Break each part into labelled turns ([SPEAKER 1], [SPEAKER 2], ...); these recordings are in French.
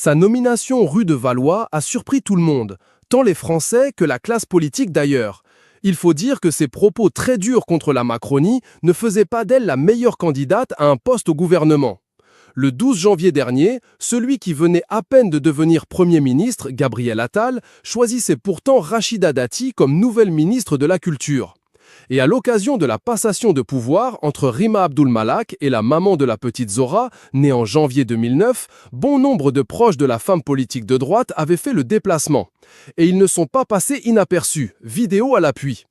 [SPEAKER 1] Sa nomination rue de Valois a surpris tout le monde, tant les Français que la classe politique d'ailleurs. Il faut dire que ses propos très durs contre la Macronie ne faisaient pas d'elle la meilleure candidate à un poste au gouvernement. Le 12 janvier dernier, celui qui venait à peine de devenir Premier ministre, Gabriel Attal, choisissait pourtant Rachida Dati comme nouvelle ministre de la Culture. Et à l'occasion de la passation de pouvoir entre Rima Abdul Malak et la maman de la petite Zora, née en janvier 2009, bon nombre de proches de la femme politique de droite avaient fait le déplacement. Et ils ne sont pas passés inaperçus, vidéo à l'appui.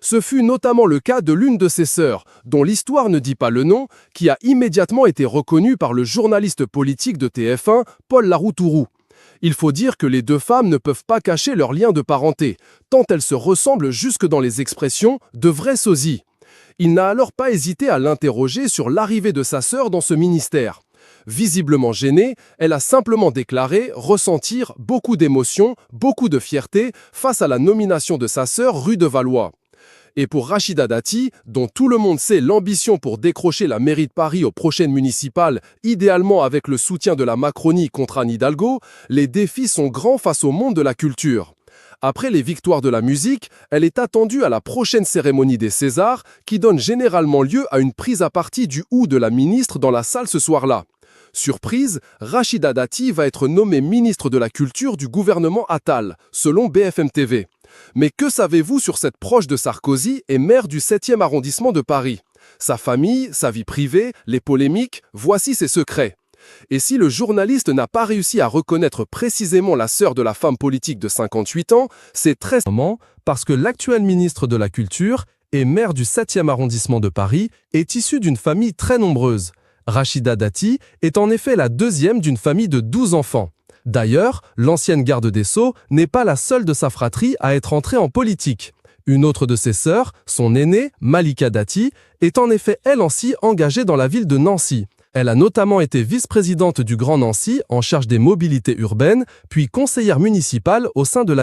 [SPEAKER 1] Ce fut notamment le cas de l'une de ses sœurs, dont l'histoire ne dit pas le nom, qui a immédiatement été reconnue par le journaliste politique de TF1, Paul Laroutourou. Il faut dire que les deux femmes ne peuvent pas cacher leur lien de parenté, tant elles se ressemblent jusque dans les expressions de vrais sosies. Il n'a alors pas hésité à l'interroger sur l'arrivée de sa sœur dans ce ministère. Visiblement gênée, elle a simplement déclaré ressentir beaucoup d'émotions, beaucoup de fierté face à la nomination de sa sœur rue de Valois. Et pour Rachida Dati, dont tout le monde sait l'ambition pour décrocher la mairie de Paris aux prochaines municipales, idéalement avec le soutien de la Macronie contre Anne Hidalgo, les défis sont grands face au monde de la culture. Après les victoires de la musique, elle est attendue à la prochaine cérémonie des Césars, qui donne généralement lieu à une prise à partie du ou de la ministre dans la salle ce soir-là. Surprise, Rachida Dati va être nommée ministre de la Culture du gouvernement Attal, selon BFM TV. Mais que savez-vous sur cette proche de Sarkozy et maire du 7e arrondissement de Paris? Sa famille, sa vie privée, les polémiques, voici ses secrets. Et si le journaliste n'a pas réussi à reconnaître précisément la sœur de la femme politique de 58 ans, c'est très simplement parce que l'actuel ministre de la Culture et maire du 7e arrondissement de Paris est issu d'une famille très nombreuse. Rachida Dati est en effet la deuxième d'une famille de 12 enfants. D'ailleurs, l'ancienne garde des Sceaux n'est pas la seule de sa fratrie à être entrée en politique. Une autre de ses sœurs, son aînée, Malika Dati, est en effet elle aussi engagée dans la ville de Nancy. Elle a notamment été vice-présidente du Grand Nancy en charge des mobilités urbaines, puis conseillère municipale au sein de la